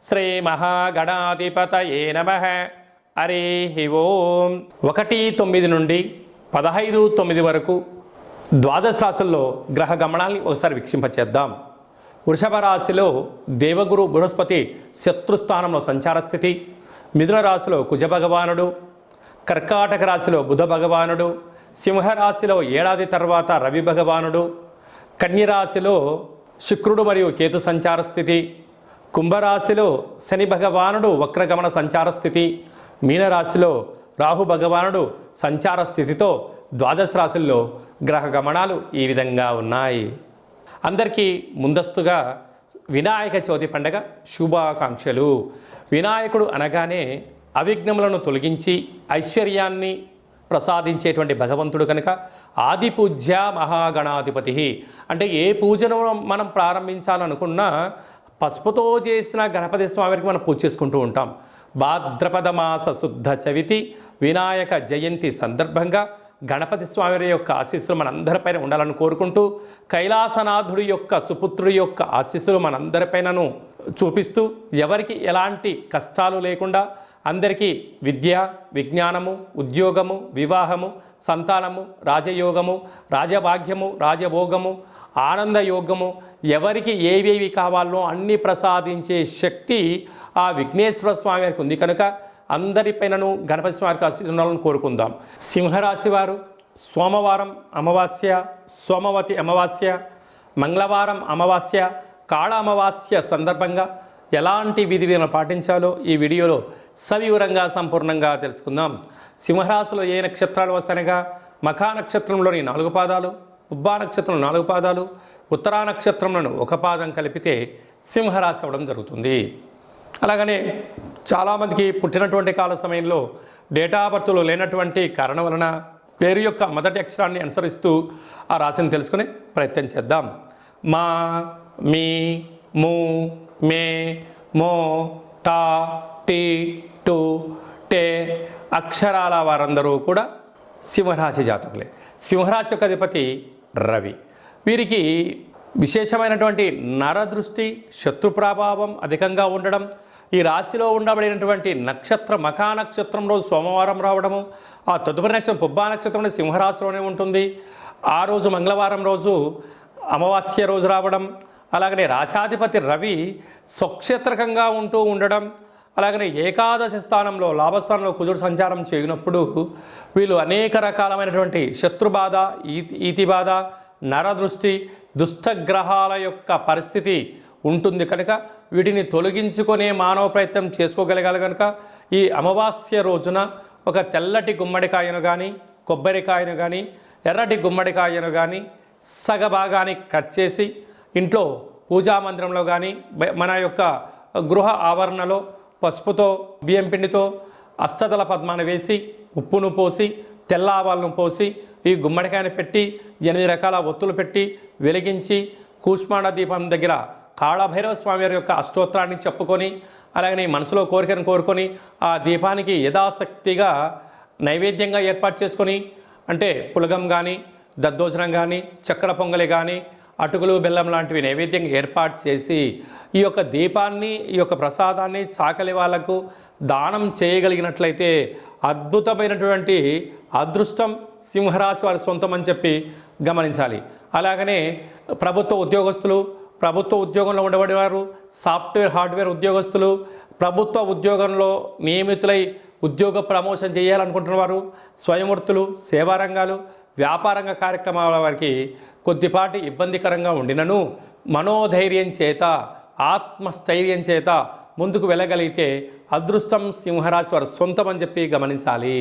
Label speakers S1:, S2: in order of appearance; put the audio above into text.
S1: శ్రీ మహాగణాధిపతయే నమః. హరి ఓం. 1-9 నుండి 15-9 వరకు ద్వాదశ రాశుల్లో గ్రహ గమనాల్ని ఒకసారి వీక్షింపచేద్దాం. వృషభ రాశిలో దేవగురు బృహస్పతి శత్రుస్థానంలో సంచార స్థితి, మిథున రాశిలో కుజ భగవానుడు, కర్కాటక రాశిలో బుధ భగవానుడు, సింహరాశిలో ఏడాది తర్వాత రవి భగవానుడు, కన్యరాశిలో శుక్రుడు మరియు కేతు సంచార స్థితి, కుంభరాశిలో శని భగవానుడు వక్రగమన సంచార స్థితి, మీనరాశిలో రాహు భగవానుడు సంచార స్థితితో ద్వాదశ రాశుల్లో గ్రహ గమనాలు ఈ విధంగా ఉన్నాయి. అందరికీ ముందస్తుగా వినాయక చవితి పండగ శుభాకాంక్షలు. వినాయకుడు అనగానే అవిఘ్నములను తొలగించి ఐశ్వర్యాన్ని ప్రసాదించేటువంటి భగవంతుడు కనుక ఆది పూజ్య మహాగణాధిపతి. అంటే ఏ పూజను మనం ప్రారంభించాలనుకున్నా పసుపుతో చేసిన గణపతి స్వామికి మనం పూజ చేసుకుంటూ ఉంటాం. భాద్రపద మాస శుద్ధ చవితి వినాయక జయంతి సందర్భంగా గణపతి స్వామి యొక్క ఆశీస్సులు మనందరిపైన ఉండాలని కోరుకుంటూ, కైలాసనాథుడి యొక్క సుపుత్రుడి యొక్క ఆశీస్సులు మనందరిపైనను చూపిస్తూ, ఎవరికి ఎలాంటి కష్టాలు లేకుండా అందరికీ విద్య, విజ్ఞానము, ఉద్యోగము, వివాహము, సంతానము, రాజయోగము, రాజభాగ్యము, రాజభోగము, ఆనందయోగము, ఎవరికి ఏవేవి కావాలో అన్నీ ప్రసాదించే శక్తి ఆ విఘ్నేశ్వర స్వామి వారికి ఉంది కనుక అందరిపైనను గణపతి స్వామికి ఆశీర్వాదాలను కోరుకుందాం. సింహరాశి వారు సోమవారం అమావాస్య, సోమవతి అమావాస్య, మంగళవారం అమావాస్య, కాళ అమావాస్య సందర్భంగా ఎలాంటి విధి విధానాలు పాటించాలో ఈ వీడియోలో సవివరంగా సంపూర్ణంగా తెలుసుకుందాం. సింహరాశిలో ఏ నక్షత్రాలు వస్తాయనగా మఖా నక్షత్రంలోని 4 పాదాలు, ఉబ్బా నక్షత్రంలో 4 పాదాలు, ఉత్తరా నక్షత్రంలో 1 పాదం కలిపితే సింహరాశి అవ్వడం జరుగుతుంది. అలాగనే చాలామందికి పుట్టినటువంటి కాల సమయంలో డేటా బర్త్లో లేనటువంటి కారణం వలన పేరు యొక్క మొదటి అక్షరాన్ని అనుసరిస్తూ ఆ రాశిని తెలుసుకునే ప్రయత్నం చేద్దాం. మా, మీ, ము, మే, మో, టా, టీ, టు, టే అక్షరాల వారందరూ కూడా సింహరాశి జాతకులే. సింహరాశి యొక్క అధిపతి రవి. వీరికి విశేషమైనటువంటి నరదృష్టి, శత్రు ప్రభావం అధికంగా ఉండడం, ఈ రాశిలో ఉండబడినటువంటి నక్షత్రం మఖా నక్షత్రంలో సోమవారం రావడము, ఆ తదుపరి నక్షత్రం పుబ్బా నక్షత్రంలో సింహరాశిలోనే ఉంటుంది. ఆ రోజు మంగళవారం రోజు అమావాస్య రోజు రావడం, అలాగనే రాశాధిపతి రవి స్వక్షేత్రకంగా ఉంటూ ఉండడం, అలాగనే ఏకాదశి స్థానంలో లాభస్థానంలో కుజుడు సంచారం చేయనప్పుడు వీళ్ళు అనేక రకాలమైనటువంటి శత్రుబాధ, ఈతి బాధ, నరదృష్టి, దుష్టగ్రహాల యొక్క పరిస్థితి ఉంటుంది కనుక వీటిని తొలగించుకునే మానవ ప్రయత్నం చేసుకోగలగాలి. కనుక ఈ అమావాస్య రోజున ఒక తెల్లటి గుమ్మడికాయను కానీ, కొబ్బరికాయను కానీ, ఎర్రటి గుమ్మడికాయను కానీ సగభాగానికి కట్ చేసి ఇంట్లో పూజా మందిరంలో కానీ మన యొక్క గృహ ఆవరణలో పసుపుతో, బియ్యం పిండితో అష్టదళ పద్మాన్ని వేసి, ఉప్పును పోసి, తెల్ల ఆవాలను పోసి ఈ గుమ్మడికాయను పెట్టి 8 రకాల ఒత్తులు పెట్టి వెలిగించి కూష్మాండ దీపం దగ్గర కాళభైరవ స్వామి వారి యొక్క అష్టోత్తరాన్ని చెప్పుకొని, అలాగనే మనసులో కోరికను కోరుకొని ఆ దీపానికి యథాశక్తిగా నైవేద్యంగా ఏర్పాటు చేసుకొని, అంటే పులగం కానీ, దద్దోజనం కానీ, చక్కెర పొంగలి కానీ, అటుకులు బెల్లం లాంటివి నైవేద్యంగా ఏర్పాటు చేసి ఈ యొక్క దీపాన్ని, ఈ యొక్క ప్రసాదాన్ని చాకలి వాళ్లకు దానం చేయగలిగినట్లయితే అద్భుతమైనటువంటి అదృష్టం సింహరాశి వారి సొంతం అని చెప్పి గమనించాలి. అలాగనే ప్రభుత్వ ఉద్యోగస్తులు, ప్రభుత్వ ఉద్యోగంలో ఉండబడేవారు, సాఫ్ట్వేర్ హార్డ్వేర్ ఉద్యోగస్తులు, ప్రభుత్వ ఉద్యోగంలో నియమితులై ఉద్యోగ ప్రమోషన్ చేయాలనుకుంటున్న వారు, స్వయంవృత్తులు, సేవారంగాలు, వ్యాపారంగ కార్యక్రమాల వారికి కొద్దిపాటి ఇబ్బందికరంగా ఉండినను మనోధైర్యం చేత, ఆత్మస్థైర్యం చేత ముందుకు వెళ్ళగలిగితే అదృష్టం సింహరాశి వారి సొంతం అని చెప్పి గమనించాలి.